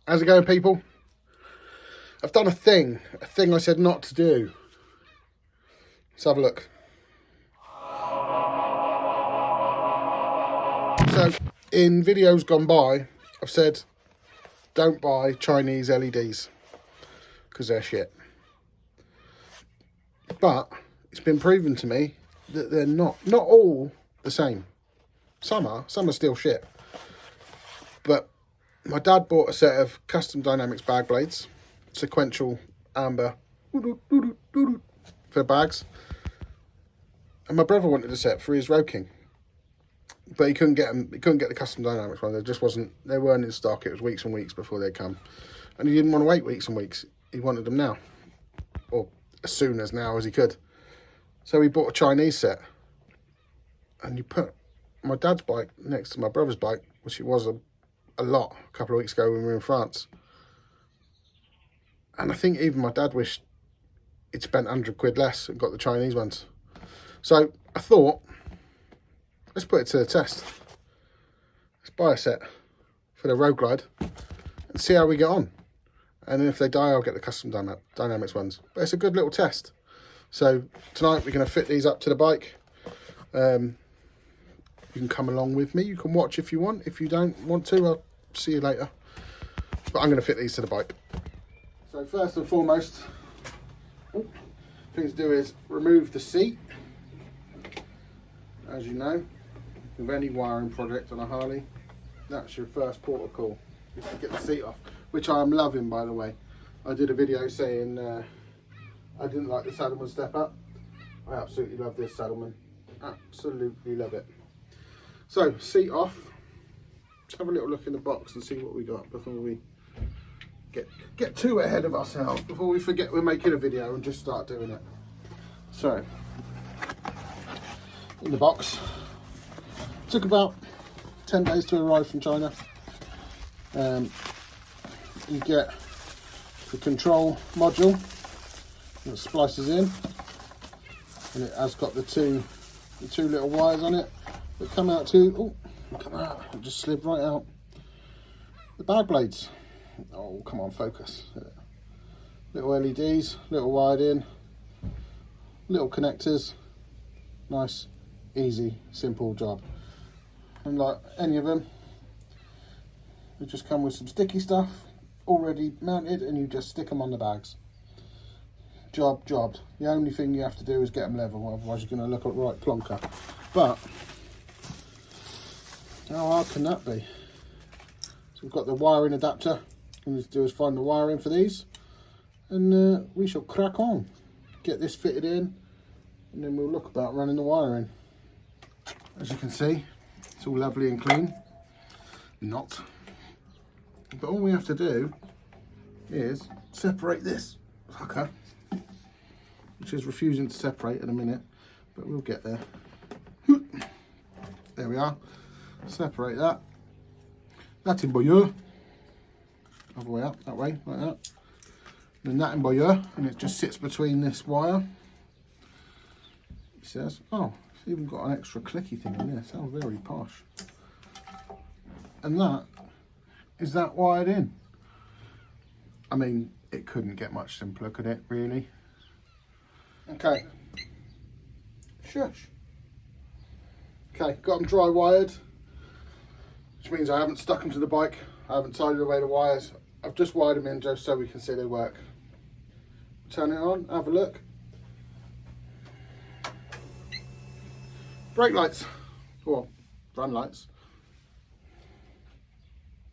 How's it going, people? I've done a thing I said not to do. Let's have a look. So, in videos gone by, I've said don't buy Chinese LEDs because they're shit. But it's been proven to me that they're not all the same. Some are still shit. But my dad bought a set of custom dynamics bag blades, sequential amber for bags, and my brother wanted a set for his road king, but he couldn't get them. He couldn't get the custom dynamics one. They weren't in stock. It was weeks and weeks before they'd come, and he didn't want to wait weeks and weeks. He wanted them now, or as soon as now as he could. So he bought a Chinese set, and you put my dad's bike next to my brother's bike, which it was a couple of weeks ago when we were in France. And I think even my dad wished he'd spent 100 quid less and got the Chinese ones. So I thought, let's put it to the test. Let's buy a set for the Road Glide and see how we get on. And if they die, I'll get the custom dynamics ones. But it's a good little test. So tonight we're going to fit these up to the bike. You can come along with me. You can watch if you want. If you don't want to, I'll see you later. But I'm going to fit these to the bike. So first and foremost, thing to do is remove the seat. As you know, with any wiring project on a Harley, that's your first port of call, is to get the seat off, which I am loving, by the way. I did a video saying I didn't like the Saddleman step up. I absolutely love this Saddleman. Absolutely love it. So, seat off. Let's have a little look in the box and see what we got before we get too ahead of ourselves, before we forget we're making a video and just start doing it. So, in the box, took about 10 days to arrive from China. You get the control module that splices in, and it has got the two little wires on it that come out it just slid right out. The bag blades, oh come on, focus. Little LEDs, little wired in, little connectors. Nice, easy, simple job. And like any of them, they just come with some sticky stuff already mounted, and you just stick them on the bags. Jobbed. The only thing you have to do is get them level, otherwise you're going to look a right plonker. But how hard can that be? So we've got the wiring adapter. All we need to do is find the wiring for these, and we shall crack on. Get this fitted in, and then we'll look about running the wiring. As you can see, it's all lovely and clean. Not. But all we have to do is separate this fucker, which is refusing to separate in a minute, but we'll get there. There we are. Separate that. That in boyeur. Other way up, that way, like that. Then that in boyeur, and it just sits between this wire. He says, oh, it's even got an extra clicky thing in there. Sounds very posh. And that is that wired in. I mean, it couldn't get much simpler, could it, really? Okay. Shush. Okay, got them dry wired, which means I haven't stuck them to the bike. I haven't tidied away the wires. I've just wired them in just so we can see they work. Turn it on, have a look. Brake lights, or run lights.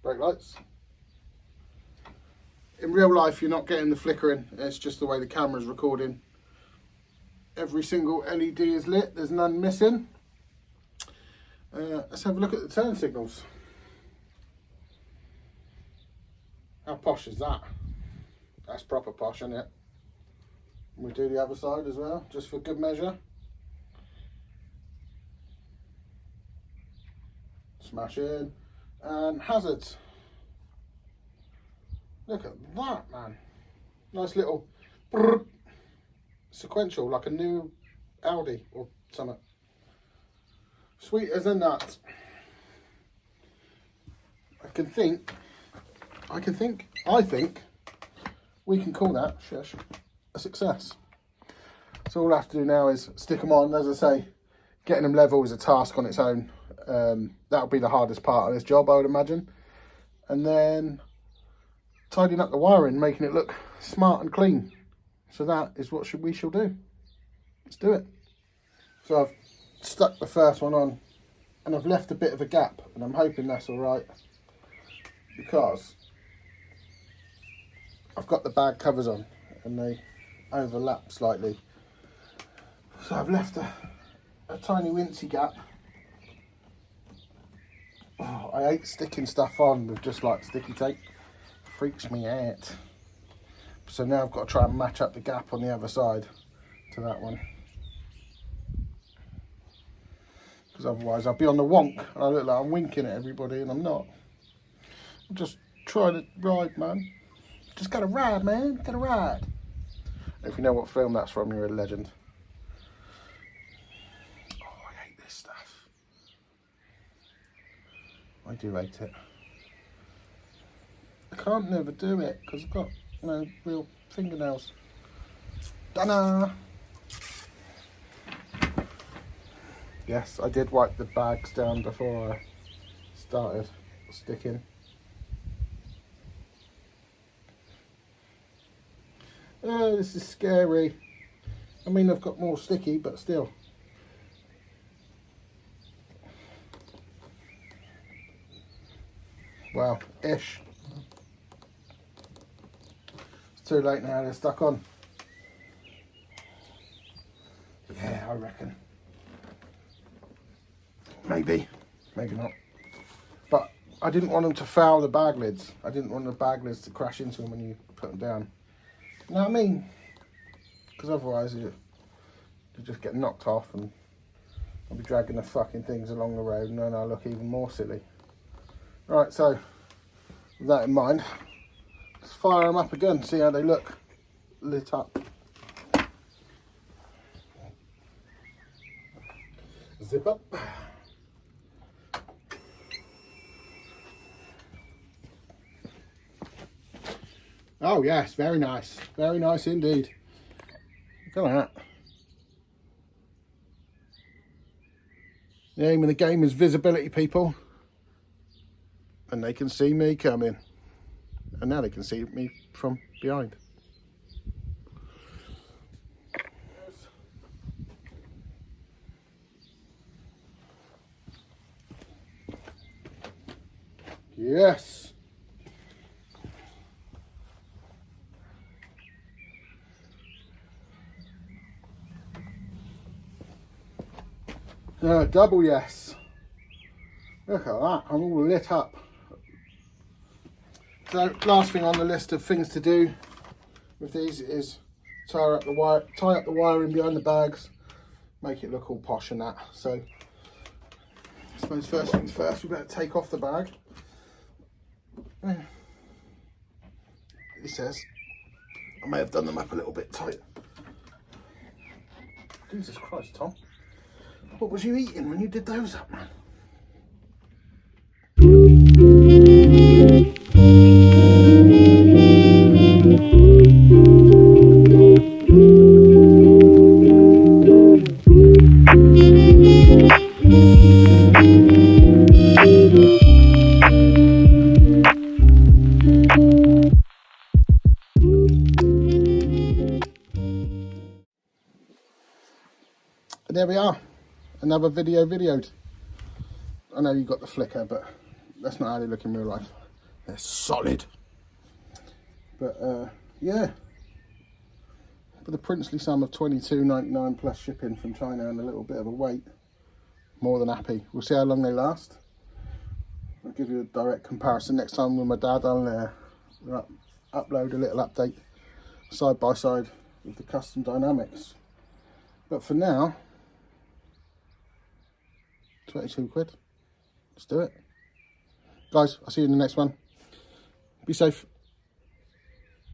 Brake lights. In real life, you're not getting the flickering. It's just the way the camera's recording. Every single LED is lit. There's none missing. Let's have a look at the turn signals. How posh is that? That's proper posh, isn't it? We do the other side as well, just for good measure. Smash in. And hazards. Look at that, man. Nice little sequential, like a new Audi or something. Sweet as a nut. I can think I think we can call that a success. So all I have to do now is stick them on. As I say, getting them level is a task on its own. That'll be the hardest part of this job, I would imagine. And then tidying up the wiring, making it look smart and clean. So that is what we shall do. Let's do it. So I've stuck the first one on and I've left a bit of a gap, and I'm hoping that's all right because I've got the bag covers on and they overlap slightly. So I've left a tiny wincy gap. Oh, I hate sticking stuff on with just like sticky tape. Freaks me out. So now I've got to try and match up the gap on the other side to that one. Because otherwise I'll be on the wonk and I look like I'm winking at everybody and I'm not. I'm just trying to ride, man. Just gotta ride, man. Gotta ride. If you know what film that's from, you're a legend. Oh, I hate this stuff. I do hate it. I can't never do it because I've got no real fingernails. Dana. Yes, I did wipe the bags down before I started sticking. Oh, this is scary. I mean, I've got more sticky, but still. Well, ish. It's too late now, they're stuck on. Yeah, I reckon. Maybe, maybe not. But I didn't want them to foul the bag lids. I didn't want the bag lids to crash into them when you put them down. You know what I mean? Because otherwise you just get knocked off and I'll be dragging the fucking things along the road and then I'll look even more silly. Right, so with that in mind, let's fire them up again, see how they look lit up. Zip up. Oh yes, very nice indeed. Look at that. The aim of the game is visibility, people. And they can see me coming. And now they can see me from behind. Yes. Double yes. Look at that, I'm all lit up. So last thing on the list of things to do with these is tie up the wiring behind the bags, make it look all posh and that. So I suppose first things first, we better take off the bag. It says I may have done them up a little bit tight. Jesus Christ, Tom. What was you eating when you did those up, man? And there we are. Another video videoed. I know you got the flicker, but that's not how they look in real life. They're solid. But yeah, for the princely sum of $22.99 plus shipping from China and a little bit of a wait, more than happy. We'll see how long they last. I'll give you a direct comparison next time with my dad. I'll upload a little update side by side with the custom dynamics. But for now, 22 quid. Let's do it. Guys, I'll see you in the next one. Be safe.